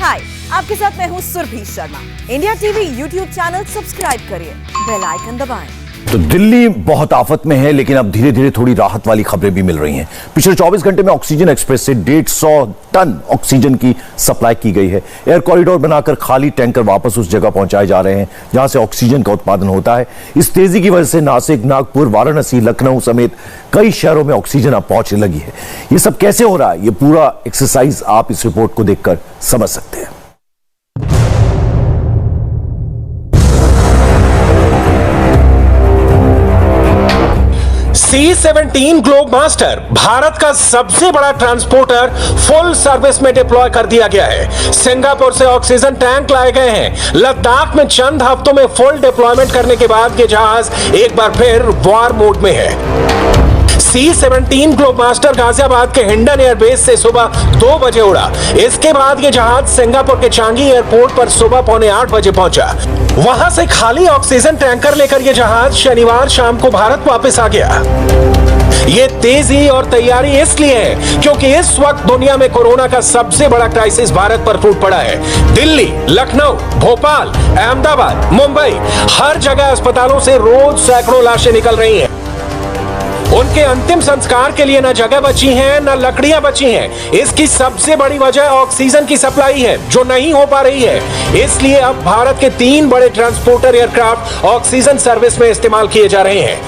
हाय, आपके साथ मैं हूँ Surabhi Sharma. India TV YouTube channel subscribe करिए, बेल आइकन दबाएं। तो दिल्ली बहुत आफत में है, लेकिन अब धीरे धीरे थोड़ी राहत वाली खबरें भी मिल रही हैं। पिछले 24 घंटे में ऑक्सीजन एक्सप्रेस से 150 टन ऑक्सीजन की सप्लाई की गई है। एयर कॉरिडोर बनाकर खाली टैंकर वापस उस जगह पहुंचाए जा रहे हैं जहां से ऑक्सीजन का उत्पादन होता है। इस तेजी की वजह से नासिक, नागपुर, वाराणसी, लखनऊ समेत कई शहरों में ऑक्सीजन अब पहुंचने लगी है। ये सब कैसे हो रहा है, ये पूरा एक्सरसाइज आप इस रिपोर्ट को देखकर समझ सकते हैं। C-17 ग्लोबमास्टर भारत का सबसे बड़ा ट्रांसपोर्टर फुल सर्विस में डिप्लॉय कर दिया गया है। सिंगापुर से ऑक्सीजन टैंक लाए गए हैं। लद्दाख में चंद हफ्तों में फुल डिप्लॉयमेंट करने के बाद ये जहाज एक बार फिर वॉर मोड में है। C-17 ग्लोबमास्टर गाजियाबाद के हिंडन एयरबेस से सुबह 2 बजे उड़ा। इसके बाद यह जहाज सिंगापुर के चांगी एयरपोर्ट पर सुबह 7:45 बजे पहुंचा। वहां से खाली ऑक्सीजन टैंकर लेकर यह जहाज शनिवार शाम को भारत वापस आ गया। ये तेजी और तैयारी इसलिए है क्योंकि इस वक्त दुनिया में कोरोना का सबसे बड़ा क्राइसिस भारत पर टूट पड़ा है। दिल्ली, लखनऊ, भोपाल, अहमदाबाद, मुंबई, हर जगह अस्पतालों से रोज सैकड़ों लाशें निकल रही हैं। उनके अंतिम संस्कार के लिए न जगह बची है, न लकड़ियां बची हैं। इसकी सबसे बड़ी वजह ऑक्सीजन की सप्लाई है, जो नहीं हो पा रही है। इसलिए अब भारत के 3 बड़े ट्रांसपोर्टर एयरक्राफ्ट ऑक्सीजन सर्विस में इस्तेमाल किए जा रहे हैं।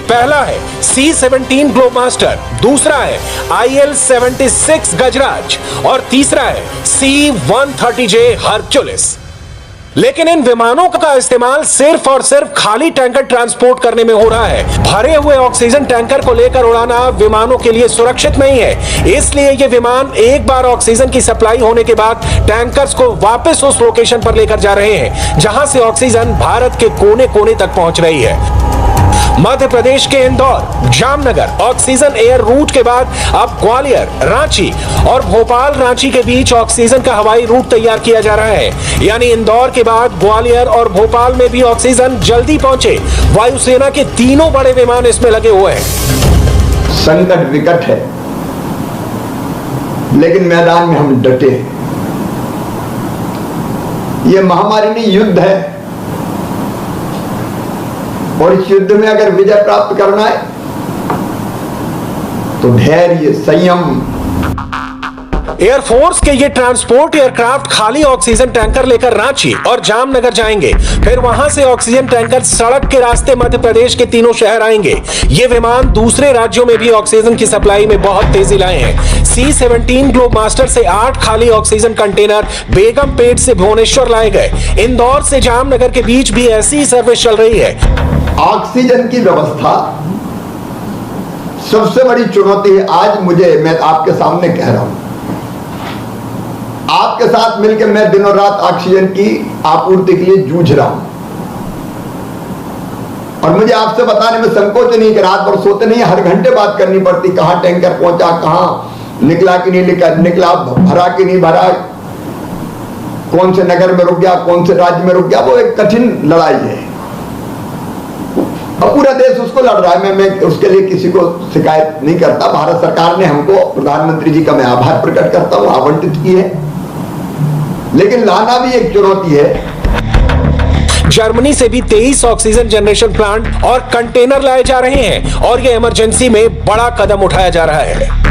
पहला है C-17 ग्लोबमास्टर, दूसरा है IL-76 गजराज और तीसरा है C-130J हरक्युलिस। लेकिन इन विमानों का इस्तेमाल सिर्फ और सिर्फ खाली टैंकर ट्रांसपोर्ट करने में हो रहा है। भरे हुए ऑक्सीजन टैंकर को लेकर उड़ाना विमानों के लिए सुरक्षित नहीं है। इसलिए ये विमान एक बार ऑक्सीजन की सप्लाई होने के बाद टैंकर्स को वापस उस लोकेशन पर लेकर जा रहे हैं जहां से ऑक्सीजन भारत के कोने कोने तक पहुंच रही है। मध्य प्रदेश के Indore, Jamnagar oxygen air root के बाद अब ग्वालियर, रांची और भोपाल रांची के बीच ऑक्सीजन का हवाई रूट तैयार किया जा रहा है। यानी इंदौर के बाद ग्वालियर और भोपाल में भी ऑक्सीजन जल्दी पहुंचे। वायुसेना के 3 बड़े विमान इसमें लगे हुए हैं। संकट विकट है, लेकिन मैदान में हम डटे हैं। यह महामारी नहीं, युद्ध है, और इस युद्ध में अगर विजय प्राप्त करना है तो धैर्य, संयम। एयरफोर्स के ये ट्रांसपोर्ट एयरक्राफ्ट खाली ऑक्सीजन टैंकर लेकर रांची और जामनगर जाएंगे। फिर वहां से ऑक्सीजन टैंकर सड़क के रास्ते मध्य प्रदेश के 3 शहर आएंगे। ये विमान दूसरे राज्यों में भी ऑक्सीजन की सप्लाई में बहुत तेजी लाए हैं। C-17 ग्लोबमास्टर से 8 खाली ऑक्सीजन कंटेनर बेगमपेट से भुवनेश्वर लाए गए। इंदौर से जामनगर के बीच भी ऐसी ही सर्विस चल रही है। ऑक्सीजन की व्यवस्था सबसे बड़ी चुनौती है। आज मैं आपके सामने कह रहा हूं, आपके साथ मिलकर मैं दिनों रात ऑक्सीजन की आपूर्ति के लिए जूझ रहा हूं, और मुझे आपसे बताने में संकोच नहीं कि रात भर सोते नहीं, हर घंटे बात करनी पड़ती। कहां टैंकर पहुंचा, कहां निकला कि नहीं निकला, भरा कि नहीं भरा, कौन से नगर में रुक गया, कौन से राज्य में रुक गया। वो एक कठिन लड़ाई है, अब पूरा देश उसको लड़ रहा है। मैं उसके लिए किसी को शिकायत नहीं करता। भारत सरकार ने हमको, प्रधानमंत्री जी का मैं आभार प्रकट करता हूं, आवंटित की है, लेकिन लाना भी एक चुनौती है। जर्मनी से भी 23 ऑक्सीजन जनरेशन प्लांट और कंटेनर लाए जा रहे हैं और यह इमरजेंसी में बड़ा कदम उठाया जा रहा है।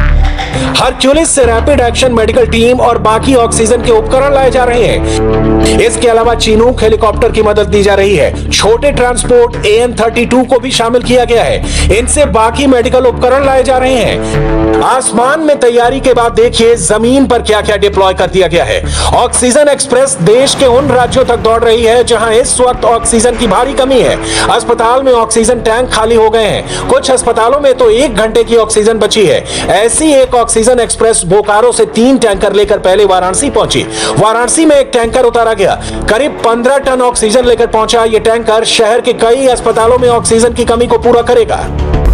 हरक्युलिस से रैपिड एक्शन मेडिकल टीम और बाकी ऑक्सीजन के उपकरण लाए जा रहे हैं। इसके अलावा चिनूक हेलीकॉप्टर की मदद दी जा रही है। छोटे ट्रांसपोर्ट AN-32 को भी शामिल किया गया है। इनसे बाकी मेडिकल उपकरण लाए जा रहे हैं। आसमान में तैयारी के बाद देखिए जमीन पर क्या क्या डिप्लॉय कर दिया गया है। ऑक्सीजन एक्सप्रेस देश के उन राज्यों तक दौड़ रही है जहां इस वक्त ऑक्सीजन की भारी कमी है। अस्पताल में ऑक्सीजन टैंक खाली हो गए हैं। कुछ अस्पतालों में तो 1 घंटे की ऑक्सीजन बची है। ऐसी एक ऑक्सीजन एक्सप्रेस बोकारो से 3 टैंकर लेकर पहले वाराणसी पहुंची। वाराणसी में एक टैंकर उतारा गया। करीब 15 टन ऑक्सीजन लेकर पहुंचा। यह टैंकर शहर के कई अस्पतालों में ऑक्सीजन की कमी को पूरा करेगा।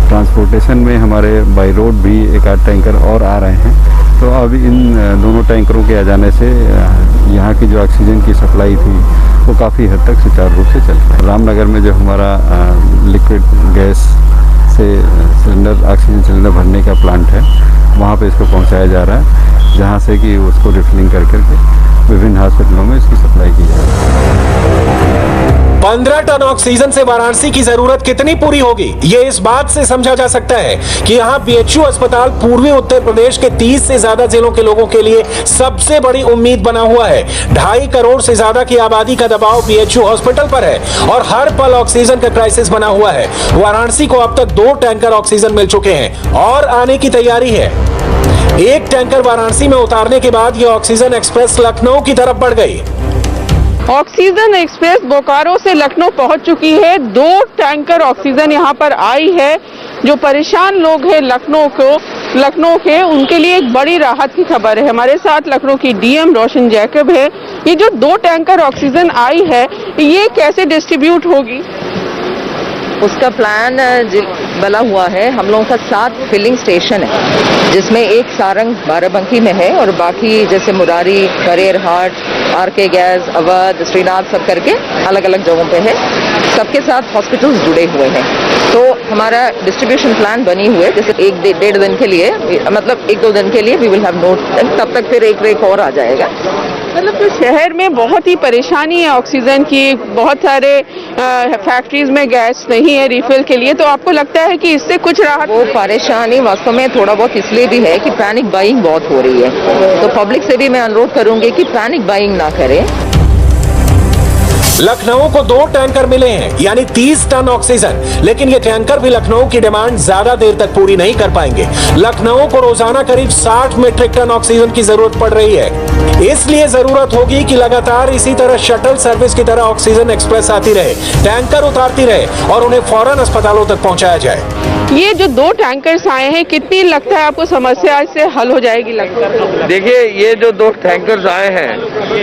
ट्रांसपोर्टेशन में हमारे बाई रोड भी एक आध टैंकर और आ रहे हैं। तो अब इन दोनों टैंकरों के आ जाने से यहाँ की जो ऑक्सीजन की सप्लाई थी वो काफ़ी हद तक सुचारू रूप से चल रहा है। रामनगर में जो हमारा लिक्विड गैस से सिलेंडर, ऑक्सीजन सिलेंडर भरने का प्लांट है, वहाँ पे इसको पहुँचाया जा रहा है, जहाँ से कि उसको रिफिलिंग कर करके विभिन्न हॉस्पिटलों में इसकी सप्लाई की जाएगी। 15 टन ऑक्सीजन से वाराणसी की जरूरत कितनी पूरी होगी, ये इस बात से समझा जा सकता है कि यहाँ बीएचयू अस्पताल पूर्वी उत्तर प्रदेश के 30 से ज्यादा जिलों के लोगों के लिए सबसे बड़ी उम्मीद बना हुआ है। 2.5 करोड़ से ज्यादा की आबादी का दबाव बीएचयू हॉस्पिटल पर है और हर पल ऑक्सीजन का क्राइसिस बना हुआ है। वाराणसी को अब तक 2 टैंकर ऑक्सीजन मिल चुके हैं और आने की तैयारी है। एक टैंकर वाराणसी में उतारने के बाद यह ऑक्सीजन एक्सप्रेस लखनऊ की तरफ बढ़ गई। ऑक्सीजन एक्सप्रेस बोकारो से लखनऊ पहुंच चुकी है। 2 टैंकर ऑक्सीजन यहां पर आई है। जो परेशान लोग हैं लखनऊ के उनके लिए एक बड़ी राहत की खबर है। हमारे साथ लखनऊ की डीएम रोशन जैकब है। ये जो 2 टैंकर ऑक्सीजन आई है ये कैसे डिस्ट्रीब्यूट होगी? उसका प्लान बना हुआ है। हम लोगों का 7 फिलिंग स्टेशन है जिसमें एक सारंग बाराबंकी में है और बाकी जैसे मुरारी, करेरहाट, आरके गैस, अवध, श्रीनाथ सब करके अलग अलग जगहों पे है। सबके साथ हॉस्पिटल्स जुड़े हुए हैं। तो हमारा डिस्ट्रीब्यूशन प्लान बनी हुई है। जैसे 1-1.5 दिन के लिए, मतलब 1-2 दिन के लिए वी विल हैव नोट, तब तक फिर एक रेक और आ जाएगा। मतलब तो शहर में बहुत ही परेशानी है ऑक्सीजन की। बहुत सारे फैक्ट्रीज में गैस नहीं है रिफिल के लिए, तो आपको लगता है कि इससे कुछ राहत? वो परेशानी वास्तव में थोड़ा बहुत इसलिए भी है कि पैनिक बाइंग बहुत हो रही है। तो पब्लिक से भी मैं अनुरोध करूंगी कि पैनिक बाइंग ना करें। लखनऊ को 2 टैंकर मिले हैं यानी 30 टन ऑक्सीजन, लेकिन ये टैंकर भी लखनऊ की डिमांड ज्यादा देर तक पूरी नहीं कर पाएंगे। लखनऊ को रोजाना करीब 60 मीट्रिक टन ऑक्सीजन की जरूरत पड़ रही है। इसलिए जरूरत होगी कि लगातार इसी तरह शटल सर्विस की तरह ऑक्सीजन एक्सप्रेस आती रहे, टैंकर उतारती रहे और उन्हें फौरन अस्पतालों तक पहुंचाया जाए। ये जो 2 टैंकर्स आए हैं, कितनी लगता है आपको समस्या इससे हल हो जाएगी लगता है? देखिए, ये जो 2 टैंकर्स आए हैं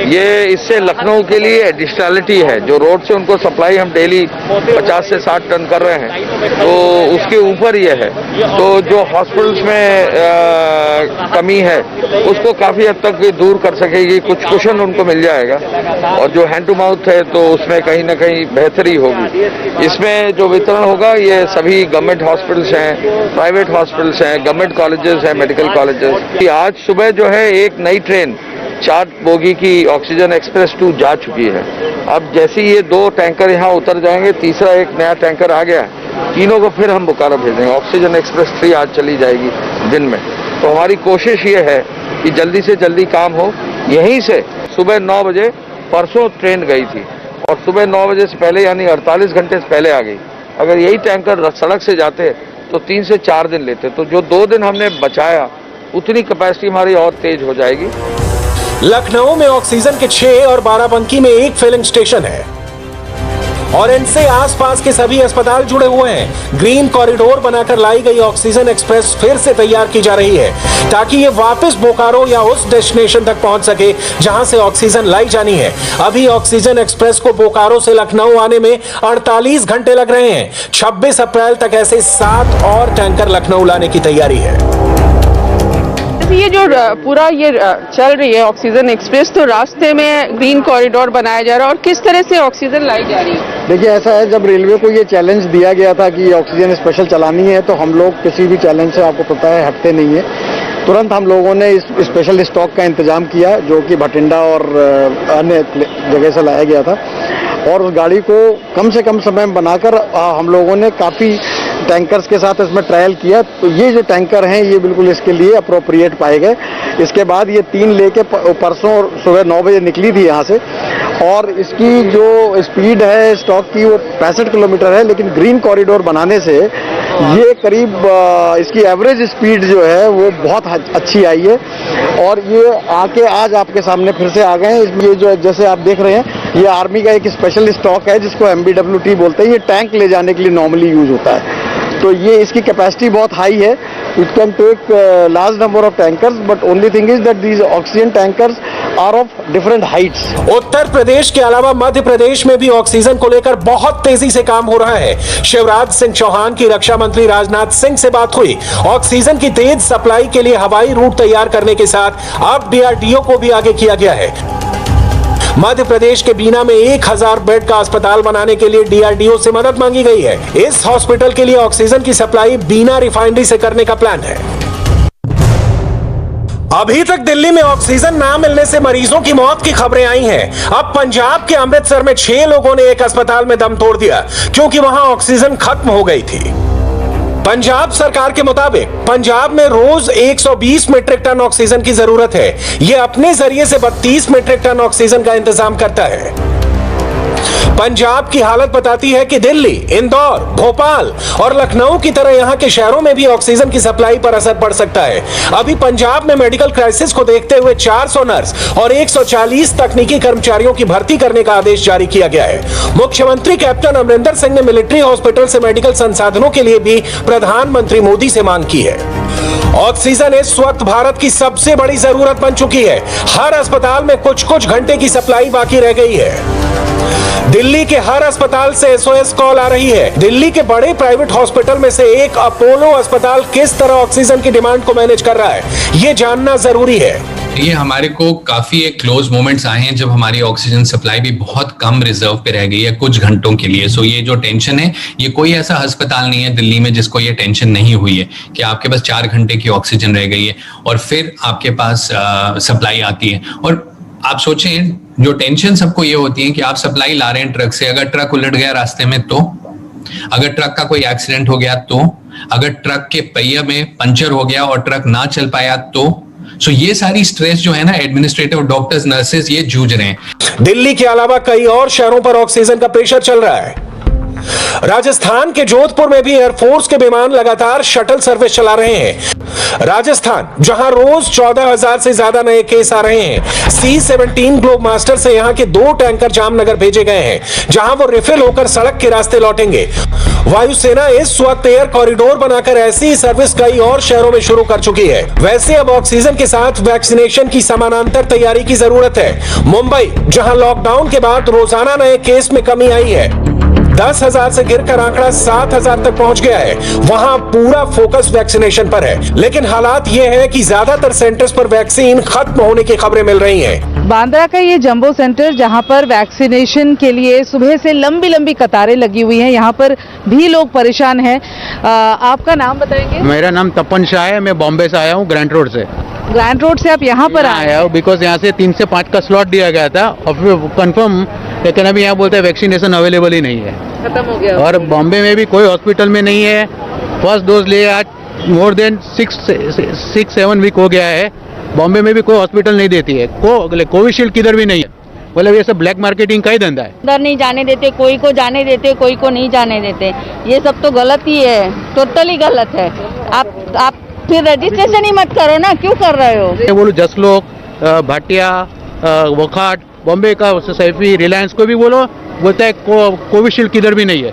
ये इससे लखनऊ के लिए एडिशनलिटी है। जो रोड से उनको सप्लाई हम डेली 50 से 60 टन कर रहे हैं, तो उसके ऊपर ये है। तो जो हॉस्पिटल्स में कमी है उसको काफ़ी हद तक दूर कर सकेगी। कुछ कुशन उनको मिल जाएगा और जो हैंड टू माउथ है तो उसमें कहीं ना कहीं बेहतरी होगी। इसमें जो वितरण होगा ये सभी गवर्नमेंट हॉस्पिटल्स हैं, प्राइवेट हॉस्पिटल्स हैं, गवर्नमेंट कॉलेजेस हैं, मेडिकल कॉलेजेस। आज सुबह जो है एक नई ट्रेन 4 बोगी की ऑक्सीजन एक्सप्रेस 2 जा चुकी है। अब जैसे ये 2 टैंकर यहाँ उतर जाएंगे, तीसरा एक नया टैंकर आ गया, तीनों को फिर हम बोकारो भेजेंगे। ऑक्सीजन एक्सप्रेस 3 आज चली जाएगी दिन में। तो हमारी कोशिश ये है कि जल्दी से जल्दी काम हो। यहीं से सुबह 9 बजे परसों ट्रेन गई थी और सुबह 9 बजे से पहले यानी 48 घंटे से पहले आ गई। अगर यही टैंकर सड़क से जाते तो 3 से 4 दिन लेते। तो जो 2 दिन हमने बचाया उतनी कैपेसिटी हमारी और तेज हो जाएगी। लखनऊ में ऑक्सीजन के 6 और बाराबंकी में 1 फिलिंग स्टेशन है और इनसे आसपास के सभी अस्पताल जुड़े हुए हैं। ग्रीन कॉरिडोर बनाकर लाई गई ऑक्सीजन एक्सप्रेस फिर से तैयार की जा रही है ताकि ये वापस बोकारो या उस डेस्टिनेशन तक पहुंच सके जहां से ऑक्सीजन लाई जानी है। अभी ऑक्सीजन एक्सप्रेस को बोकारो से लखनऊ आने में 48 घंटे लग रहे हैं। 26 अप्रैल तक ऐसे 7 और टैंकर लखनऊ लाने की तैयारी है। ये जो पूरा ये चल रही है ऑक्सीजन एक्सप्रेस, तो रास्ते में ग्रीन कॉरिडोर बनाया जा रहा है और किस तरह से ऑक्सीजन लाई जा रही है? देखिए, ऐसा है, जब रेलवे को ये चैलेंज दिया गया था कि ऑक्सीजन स्पेशल चलानी है तो हम लोग किसी भी चैलेंज से, आपको पता है, हटते नहीं है। तुरंत हम लोगों ने इस स्पेशल स्टॉक का इंतजाम किया जो कि भटिंडा और अन्य जगह से लाया गया था और उस गाड़ी को कम से कम समय में बनाकर हम लोगों ने काफ़ी टैंकर्स के साथ इसमें ट्रायल किया। तो ये जो टैंकर हैं ये बिल्कुल इसके लिए अप्रोप्रिएट पाए गए। इसके बाद ये 3 लेके परसों सुबह 9 बजे निकली थी यहाँ से और इसकी जो स्पीड है स्टॉक की वो 65 किलोमीटर है, लेकिन ग्रीन कॉरिडोर बनाने से ये करीब इसकी एवरेज स्पीड जो है वो बहुत अच्छी आई है और ये आके आज आपके सामने फिर से आ गए हैं। ये जो जैसे आप देख रहे हैं ये आर्मी का एक स्पेशल स्टॉक है जिसको MBWT बोलते हैं। ये टैंक ले जाने के लिए नॉर्मली यूज होता है। तो ये इसकी कैपेसिटी बहुत हाई है। It can take large number of tankers, but only thing is that these oxygen tankers are of different heights. Uttar Pradesh के अलावा मध्य प्रदेश में भी ऑक्सीजन को लेकर बहुत तेजी से काम हो रहा है। शिवराज सिंह चौहान की रक्षा मंत्री राजनाथ सिंह से बात हुई। ऑक्सीजन की तेज सप्लाई के लिए हवाई रूट तैयार करने के साथ अब DRDO को भी आगे किया गया है। मध्य प्रदेश के बीना में 1000 बेड का अस्पताल बनाने के लिए DRDO से मदद मांगी गई है। इस हॉस्पिटल के लिए ऑक्सीजन की सप्लाई बीना रिफाइनरी से करने का प्लान है। अभी तक दिल्ली में ऑक्सीजन ना मिलने से मरीजों की मौत की खबरें आई हैं। अब पंजाब के अमृतसर में 6 लोगों ने एक अस्पताल में दम तोड़ दिया क्योंकि वहां ऑक्सीजन खत्म हो गई थी। पंजाब सरकार के मुताबिक पंजाब में रोज 120 मीट्रिक टन ऑक्सीजन की जरूरत है। यह अपने जरिए से 32 मीट्रिक टन ऑक्सीजन का इंतजाम करता है। पंजाब की हालत बताती है कि दिल्ली, इंदौर, भोपाल और लखनऊ की तरह यहां के शहरों में भी ऑक्सीजन की सप्लाई पर असर पड़ सकता है। अभी पंजाब में मेडिकल क्राइसिस को देखते हुए 400 नर्स और 140 तकनीकी कर्मचारियों की भर्ती करने का आदेश जारी किया गया है। मुख्यमंत्री कैप्टन अमरिंदर सिंह ने मिलिट्री हॉस्पिटल से मेडिकल संसाधनों के लिए भी प्रधानमंत्री मोदी से मांग की है। ऑक्सीजन इस वक्त भारत की सबसे बड़ी जरूरत बन चुकी है। हर अस्पताल में कुछ घंटे की सप्लाई बाकी रह गई है। दिल्ली के हर अस्पताल से SOS कॉल आ रही है। दिल्ली के बड़े प्राइवेट हॉस्पिटल में से एक अपोलो अस्पताल किस तरह ऑक्सीजन की डिमांड को मैनेज कर रहा है, ये जानना जरूरी है। ये हमारे को काफी एक क्लोज मोमेंट्स आए हैं जब हमारी ऑक्सीजन सप्लाई भी बहुत कम रिजर्व पे रह गई है कुछ घंटों के लिए। सो ये जो टेंशन है, ये कोई ऐसा अस्पताल नहीं है दिल्ली में जिसको ये टेंशन नहीं हुई है कि आपके पास 4 घंटे की ऑक्सीजन रह गई है और फिर आपके पास सप्लाई आती है। और आप सोचें, जो टेंशन सबको ये होती है कि आप सप्लाई ला रहे हैं ट्रक से, अगर ट्रक उलट गया रास्ते में तो, अगर ट्रक का कोई एक्सीडेंट हो गया तो, अगर ट्रक के पहिया में पंचर हो गया और ट्रक ना चल पाया तो। सो ये सारी स्ट्रेस जो है ना, एडमिनिस्ट्रेटिव, डॉक्टर्स, नर्सेस ये जूझ रहे हैं। दिल्ली के अलावा कई और शहरों पर ऑक्सीजन का प्रेशर चल रहा है। राजस्थान के जोधपुर में भी एयरफोर्स के विमान लगातार शटल सर्विस चला रहे हैं। राजस्थान, जहां रोज 14,000 से ज्यादा नए केस आ रहे हैं। C-17 ग्लोब मास्टर से यहां के 2 टैंकर जामनगर भेजे गए हैं, जहां वो रिफिल होकर सड़क के रास्ते लौटेंगे। वायुसेना इस वक्त एयर कॉरिडोर बनाकर ऐसी सर्विस कई और शहरों में शुरू कर चुकी है। वैसे अब ऑक्सीजन के साथ वैक्सीनेशन की समानांतर तैयारी की जरूरत है। मुंबई, जहां लॉकडाउन के बाद रोजाना नए केस में कमी आई है, 10,000 से गिरकर आंकड़ा 7,000 तक पहुंच गया है, वहां पूरा फोकस वैक्सीनेशन पर है। लेकिन हालात ये है कि ज्यादातर सेंटर्स पर वैक्सीन खत्म होने की खबरें मिल रही हैं। बांद्रा का ये जंबो सेंटर जहां पर वैक्सीनेशन के लिए सुबह से लंबी लंबी कतारें लगी हुई हैं, यहाँ पर भी लोग परेशान हैं। आपका नाम बताएंगे? मेरा नाम तपन शाह है, मैं बॉम्बे से आया हूँ, ग्रैंड रोड से। ग्रैंड रोड से आप यहाँ पर आया हूँ बिकॉज यहाँ से 3 से 5 का स्लॉट दिया गया था और कंफर्म, लेकिन अभी यहाँ बोलते हैं वैक्सीनेशन अवेलेबल ही नहीं है, खत्म हो गया। और बॉम्बे में भी कोई हॉस्पिटल में नहीं है। फर्स्ट डोज लिए आज मोर देन 6-7 वीक हो गया है। बॉम्बे में भी कोई हॉस्पिटल नहीं देती है। कोविशील्ड किधर भी नहीं है। मतलब ये सब ब्लैक मार्केटिंग का ही धंधा है। अंदर नहीं जाने देते, कोई को जाने देते, कोई को नहीं जाने देते। ये सब तो गलत ही है, टोटली गलत है। आप फिर रजिस्ट्रेशन ही मत करो ना, क्यों कर रहे हो? ये बोलो जसलोक, भाटिया, वोखाट, बॉम्बे का सैफी, रिलायंस को भी बोलो, बोलता है कोविशील्ड किधर भी नहीं है।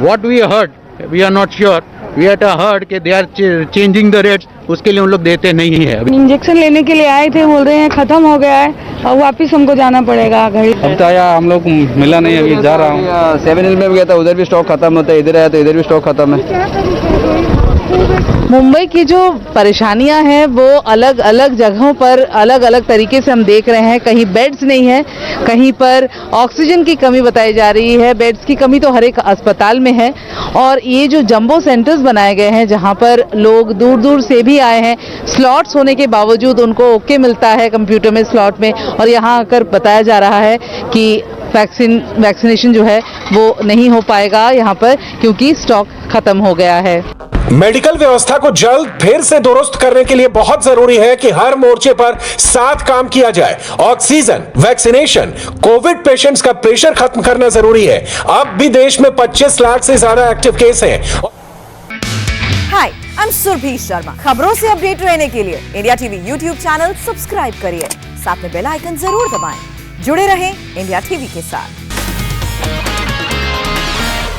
What we heard, we are not sure, we are heard कि they are changing the rates, उसके लिए उन लोग देते नहीं है। इंजेक्शन लेने के लिए आए थे, बोल रहे हैं खत्म हो गया है और वापिस हमको जाना पड़ेगा घर। अब तो आया, हम लोग मिला नहीं, अभी जा रहा हूँ। 7 हिल में भी गया था, उधर भी स्टॉक खत्म होता है, इधर आया तो इधर भी स्टॉक खत्म है। मुंबई की जो परेशानियां हैं वो अलग अलग जगहों पर अलग अलग तरीके से हम देख रहे हैं। कहीं बेड्स नहीं है, कहीं पर ऑक्सीजन की कमी बताई जा रही है। बेड्स की कमी तो हर एक अस्पताल में है। और ये जो जंबो सेंटर्स बनाए गए हैं जहां पर लोग दूर दूर से भी आए हैं, स्लॉट्स होने के बावजूद उनको ओके मिलता है कंप्यूटर में स्लॉट में, और यहाँ आकर बताया जा रहा है कि वैक्सीनेशन जो है वो नहीं हो पाएगा यहाँ पर क्योंकि स्टॉक खत्म हो गया है। मेडिकल व्यवस्था को जल्द फिर से दुरुस्त करने के लिए बहुत जरूरी है कि हर मोर्चे पर साथ काम किया जाए। ऑक्सीजन, वैक्सीनेशन, कोविड पेशेंट्स का प्रेशर खत्म करना जरूरी है। अब भी देश में 25 लाख से ज्यादा एक्टिव केस हैं। हाय, आई एम सुरभि शर्मा। खबरों से अपडेट रहने के लिए India TV YouTube channel subscribe करिए, साथ में बेल आइकन जरूर दबाएं। जुड़े रहें इंडिया टीवी के साथ।